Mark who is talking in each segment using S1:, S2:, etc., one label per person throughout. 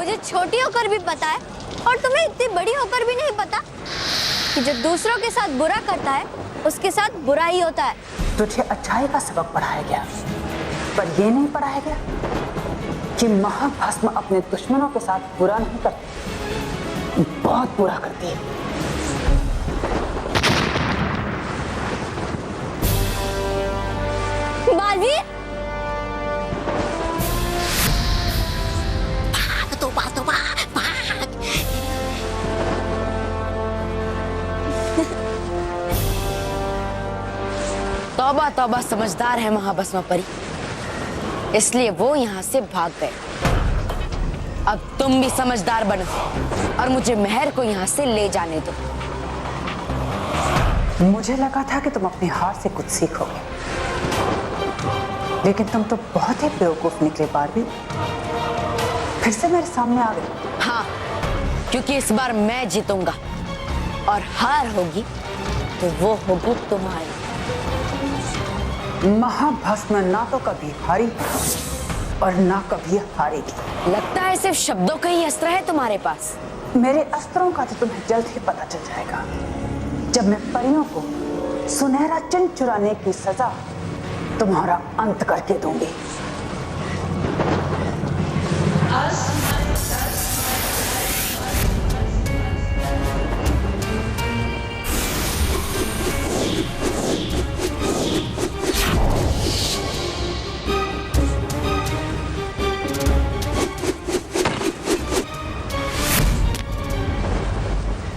S1: मुझे छोटी होकर भी पता है और तुम्हें इतनी बड़ी होकर भी नहीं पता कि जो दूसरों के साथ बुरा करता है उसके साथ बुरा ही होता है।
S2: तुझे अच्छाई का सबक पढ़ाया गया, पर ये नहीं पढ़ाया गया कि महाभस्म अपने दुश्मनों के साथ बुरा नहीं करती, बहुत बुरा करती है।
S1: बालवीर,
S3: तौबा तौबा, समझदार है महाभस्म परी, इसलिए वो यहाँ से भाग गए। अब तुम भी समझदार बनो और मुझे मेहर को यहाँ से ले जाने दो।
S2: मुझे लगा था कि तुम अपनी हार से कुछ सीखोगे, लेकिन तुम तो बहुत ही बेवकूफ निकले बारबीर। फिर से मेरे सामने आ गए।
S3: हाँ, क्योंकि इस बार मैं जीतूंगा और हार होगी तो वो होगी तुम्हारी।
S2: महाभस्म ना तो कभी हारी और ना कभी हारेगी।
S3: लगता है सिर्फ शब्दों का ही अस्त्र है तुम्हारे पास।
S2: मेरे अस्त्रों का तो तुम्हें जल्द ही पता चल जाएगा, जब मैं परियों को सुनहरा चिन्ह चुराने की सजा तुम्हारा अंत करके दूंगी।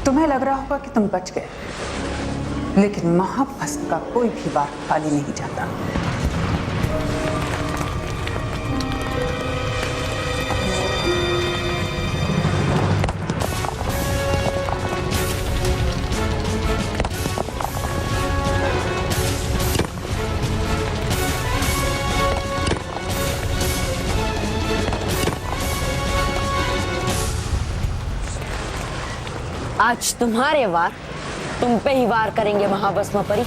S2: तुम्हें लग रहा होगा कि तुम बच गए, लेकिन महाभस्म का कोई भी बार खाली नहीं जाता।
S3: आज तुम्हारे वार तुम पे ही वार करेंगे महाभस्म परी।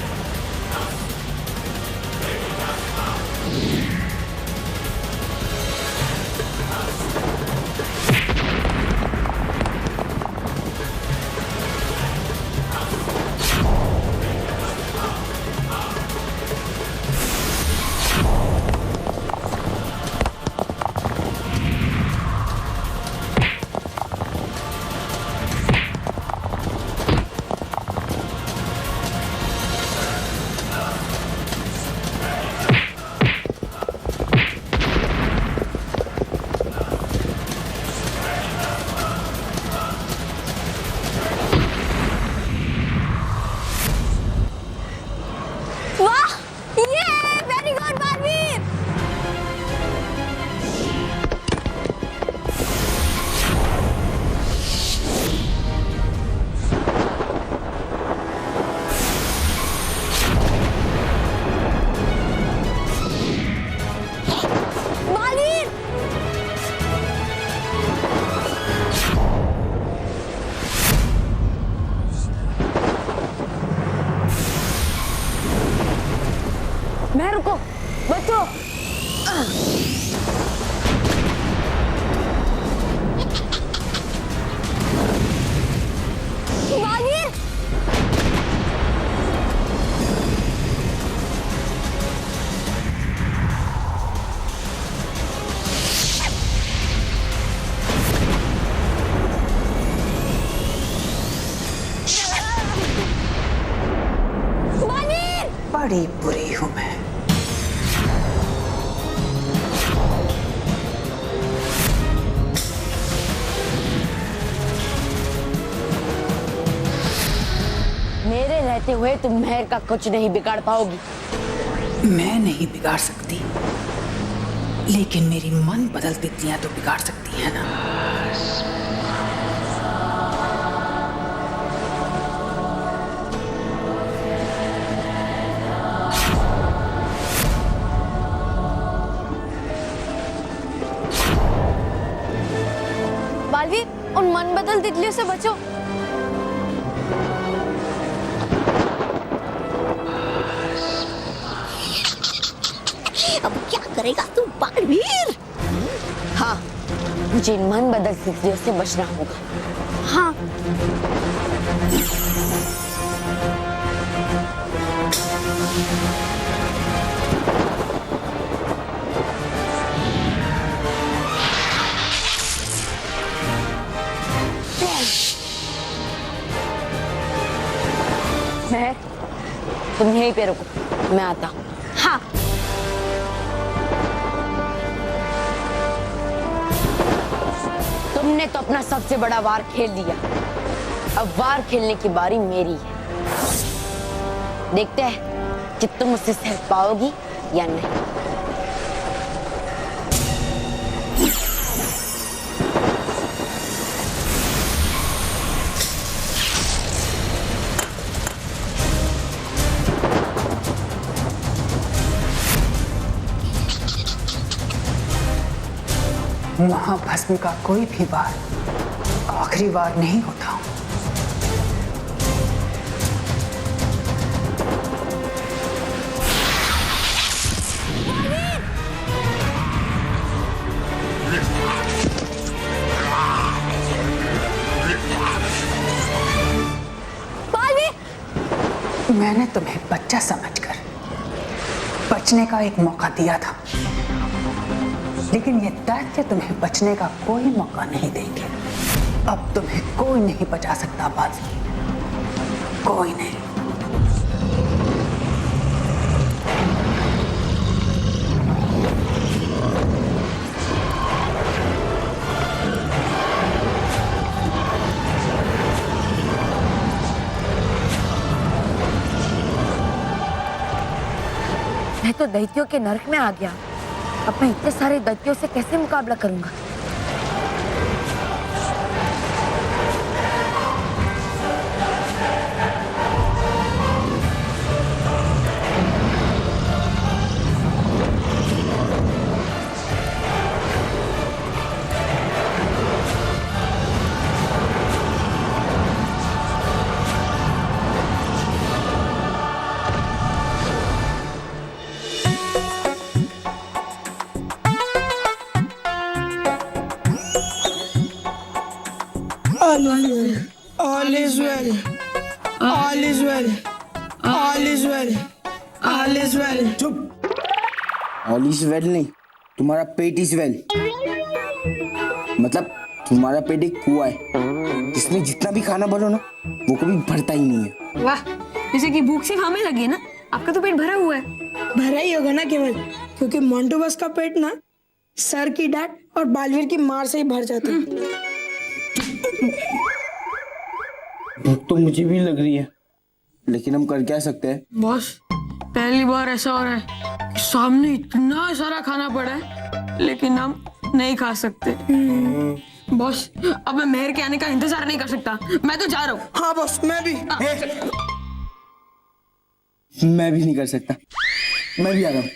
S3: मेहर को बचो।
S1: बालवीर,
S2: बड़ी बुरी हूं मैं।
S3: मेरे रहते हुए तुम मेहर का कुछ नहीं बिगाड़ पाओगी।
S2: मैं नहीं बिगाड़ सकती, लेकिन मेरी मन बदल तितलियां तो बिगाड़ सकती है ना।
S1: बालवीर, उन मन बदल तितलियों से बचो।
S4: अब क्या करेगा तू बालवीर?
S3: हाँ, मुझे इन मन बदल स्थितियों से बचना होगा।
S1: हाँ,
S3: महक, तुम यहीं पे रुको, मैं आता हूँ।
S1: हाँ।
S3: तुमने तो अपना सबसे बड़ा वार खेल लिया, अब वार खेलने की बारी मेरी है। देखते हैं कि तुम उससे सह पाओगी या नहीं।
S2: महाभस्म का कोई भी वार आखिरी वार नहीं होता। मैंने तुम्हें बच्चा समझकर बचने का एक मौका दिया था, लेकिन ये दैत्य तुम्हें बचने का कोई मौका नहीं देंगे। अब तुम्हें कोई नहीं बचा सकता बाजी, कोई नहीं।
S3: मैं तो दैत्यों के नरक में आ गया, अब मैं इतने सारे दैत्यों से कैसे मुकाबला करूंगा?
S4: All is well. All is well. All is well. All is well.
S5: चुप। ऑल इज वेल नहीं, तुम्हारा पेट इज वेल। मतलब तुम्हारा पेट एक कुआं है जिसमें जितना भी खाना भरो ना वो कभी भरता ही नहीं है।
S6: वाह, जैसे कि भूख सिर्फ हमें लगी है ना, आपका तो पेट भरा हुआ है।
S4: भरा ही होगा ना केवल, क्योंकि मोंटू बस का पेट ना सर की डांट और बालवीर की मार से ही भर जाता है।
S5: भूख तो मुझे भी लग रही है, लेकिन हम कर क्या सकते हैं?
S6: बॉस, पहली बार ऐसा हो रहा है कि सामने इतना सारा खाना पड़ा है लेकिन हम नहीं खा सकते। बॉस, अब मैं मेहर के आने का इंतजार नहीं कर सकता, मैं तो जा रहा हूँ।
S4: हाँ बॉस, मैं भी।
S5: मैं भी नहीं कर सकता, मैं भी आ रहा हूँ।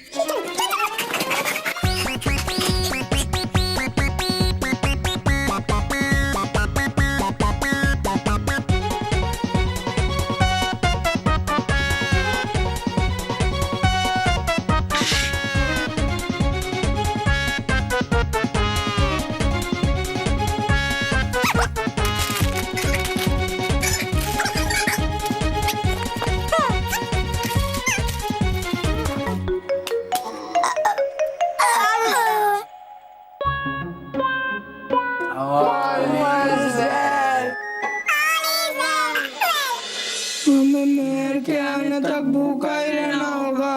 S4: हमें मेहर के आने तक भूखा ही रहना होगा।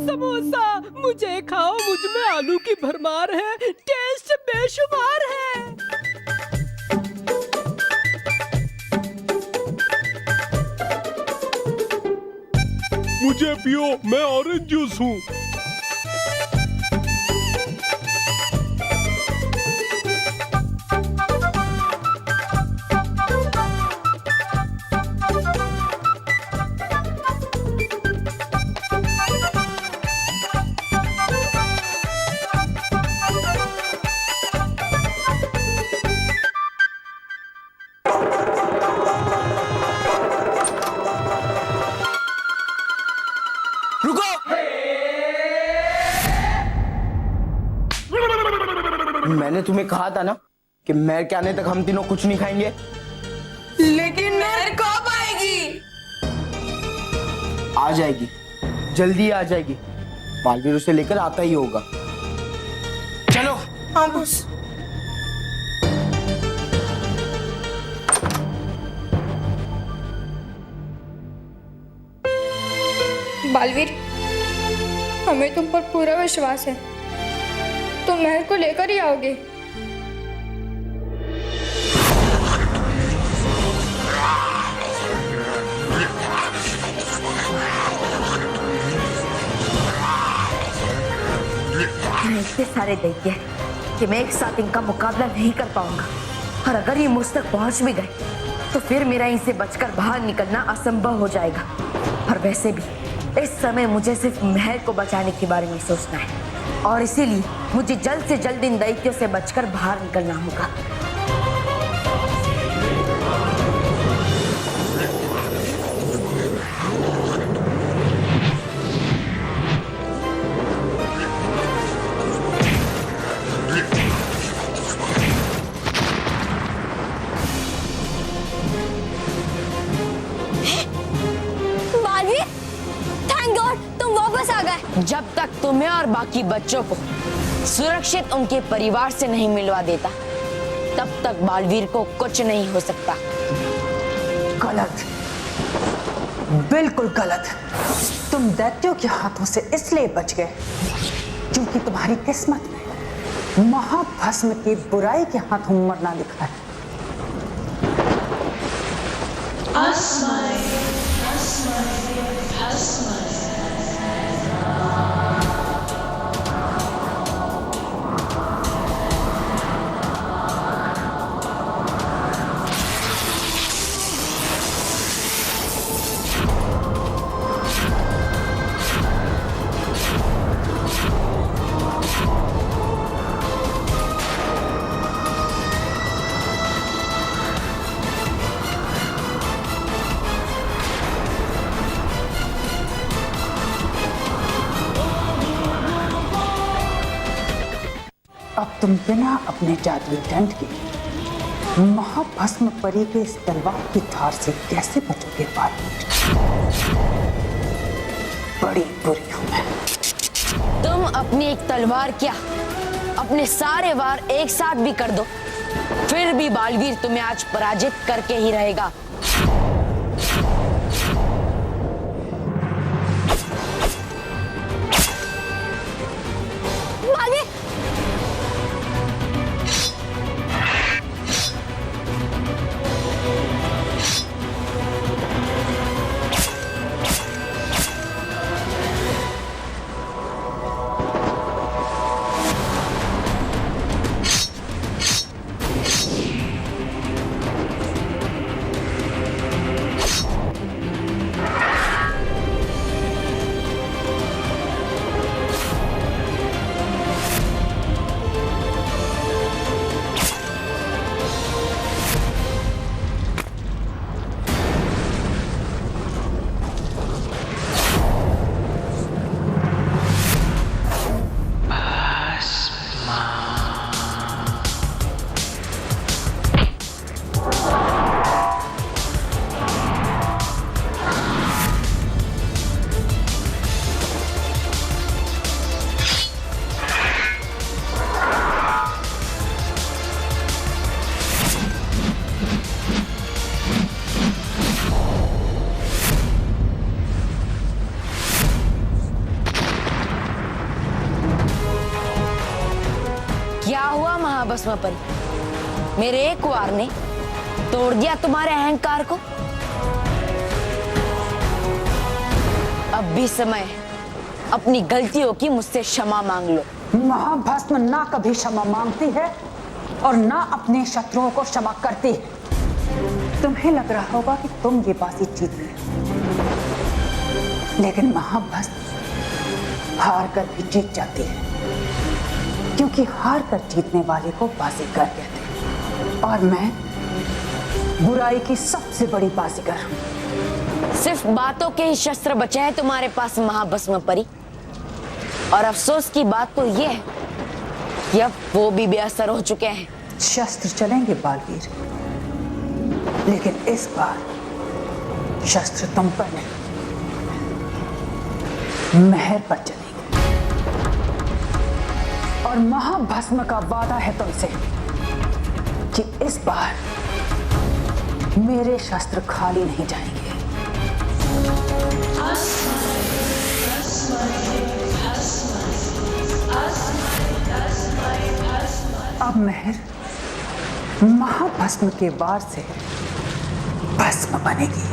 S7: समोसा मुझे खाओ, मुझ में आलू की भरमार है, टेस्ट बेशुमार है। मुझे पियो, मैं ऑरेंज जूस हूँ।
S5: रुको। मैंने तुम्हें कहा था ना कि मेहर के आने तक हम तीनों कुछ नहीं खाएंगे।
S6: लेकिन मेहर कब आएगी?
S5: आ जाएगी, जल्दी आ जाएगी। बालवीर उसे लेकर आता ही होगा। चलो।
S4: हाँ बॉस।
S8: बालवीर, हमें तुम पर पूरा विश्वास है, तुम महर को लेकर ही आओगे।
S3: इतने सारे दैत्य कि मैं एक साथ इनका मुकाबला नहीं कर पाऊंगा, और अगर ये मुझ तक पहुंच भी गए तो फिर मेरा इनसे बचकर बाहर निकलना असंभव हो जाएगा। और वैसे भी इस समय मुझे सिर्फ महर को बचाने के बारे में सोचना है, और इसीलिए मुझे जल्द से जल्द इन दैत्यों से बचकर बाहर निकलना होगा।
S1: बालवीर, थैंक गॉड तुम वापस आ गए।
S3: जब तक तुम्हें और बाकी बच्चों को सुरक्षित उनके परिवार से नहीं मिलवा देता, तब तक बालवीर को कुछ नहीं हो सकता।
S2: गलत, बिल्कुल गलत। तुम दैत्यों के हाथों से इसलिए बच गए क्योंकि तुम्हारी किस्मत में महाभस्म की बुराई के हाथों मरना लिखा है। अब तुम बिना अपने जादुई दंड के महाभस्म परी के इस तलवार की धार से कैसे बचोगे बालवीर? बड़ी बुरी हूं मैं।
S3: तुम अपनी एक तलवार क्या, अपने सारे वार एक साथ भी कर दो, फिर भी बालवीर तुम्हें आज पराजित करके ही रहेगा।
S1: बालवीर,
S3: क्या हुआ महाभस्म परी? मेरे एक वार ने तोड़ दिया तुम्हारे अहंकार को? अब भी समय है, अपनी गलतियों की मुझसे क्षमा मांग लो।
S2: महाभस्म ना कभी क्षमा मांगती है और ना अपने शत्रुओं को क्षमा करती है। तुम्हें लग रहा होगा कि तुम ये बाजी जीत गए, लेकिन महाभस्म हार कर भी जीत जाती है, क्योंकि हार कर जीतने वाले को बाजीगर कहते हैं। और मैं बुराई की सबसे बड़ी बाजीगर हूं।
S3: सिर्फ बातों के ही शस्त्र बचे हैं तुम्हारे पास महाभस्म परी, और अफसोस की बात तो यह है कि अब वो भी बेअसर हो चुके हैं।
S2: शस्त्र चलेंगे बालवीर, लेकिन इस बार शस्त्र तुम पर नहीं, महर पर चलेंगे। और महाभस्म का वादा है तुमसे कि इस बार मेरे शस्त्र खाली नहीं जाएंगे। अब महर महाभस्म के वार से भस्म बनेगी।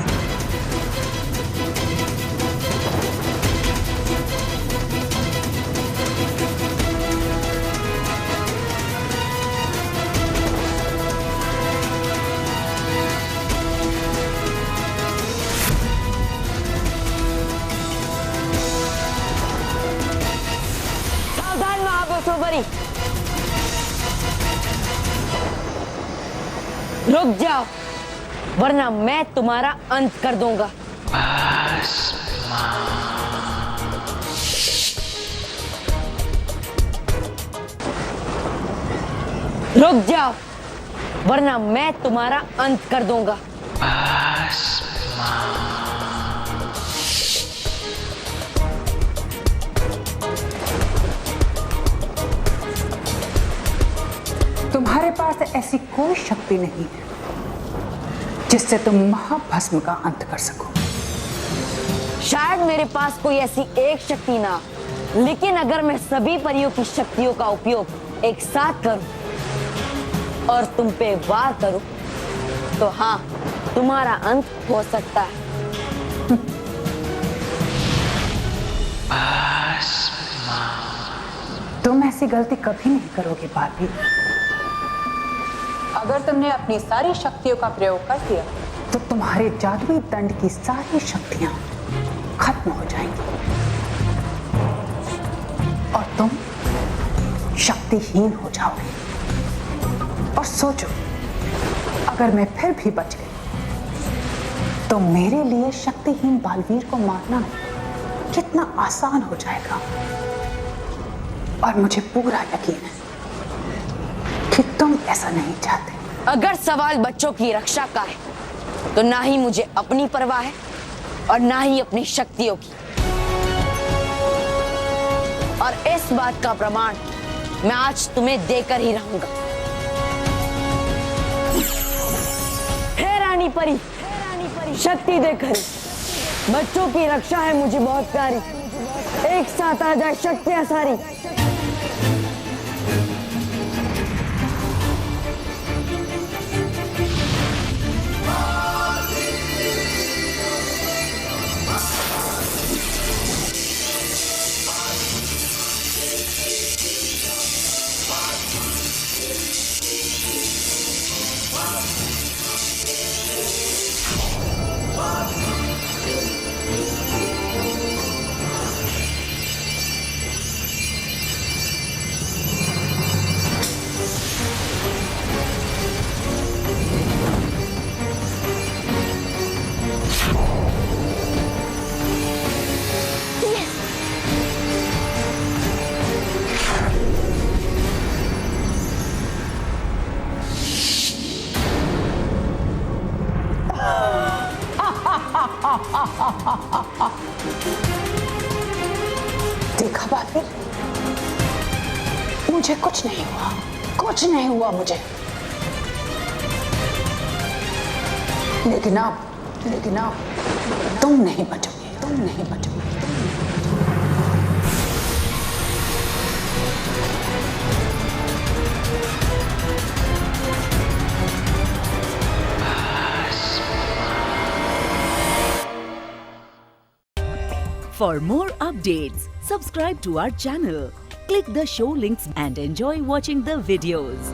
S3: सावधान महाभस्म परी, रुक जाओ वरना मैं तुम्हारा अंत कर दूंगा। रुक जाओ वरना मैं तुम्हारा अंत कर दूंगा।
S2: तुम्हारे पास ऐसी कोई शक्ति नहीं है जिससे तुम महाभस्म का अंत कर सको।
S3: शायद मेरे पास कोई ऐसी एक शक्ति ना, लेकिन अगर मैं सभी परियों की शक्तियों का उपयोग एक साथ करूं और तुम पे वार करूं, तो हाँ, तुम्हारा अंत हो सकता है।
S2: तुम ऐसी गलती कभी नहीं करोगे बालवीर। अगर तुमने अपनी सारी शक्तियों का प्रयोग कर दिया तो तुम्हारे जादुई दंड की सारी शक्तियां खत्म हो जाएंगी और तुम शक्तिहीन हो जाओगे। और सोचो, अगर मैं फिर भी बच गई तो मेरे लिए शक्तिहीन बालवीर को मारना कितना आसान हो जाएगा। और मुझे पूरा यकीन है कि तुम ऐसा नहीं चाहते।
S3: अगर सवाल बच्चों की रक्षा का है तो ना ही मुझे अपनी परवाह है और ना ही अपनी शक्तियों की। और इस बात का प्रमाण मैं आज तुम्हें देकर ही रहूंगा। हे रानी परी, शक्ति देकर बच्चों की रक्षा है मुझे बहुत प्यारी। एक साथ आ जाए शक्तियां सारी।
S2: देखा बालवीर, मुझे कुछ नहीं हुआ, कुछ नहीं हुआ मुझे। लेकिन अब तुम नहीं बचोगे, तुम नहीं बचोगे।
S9: For more updates, subscribe to our channel, click the show links and enjoy watching the videos.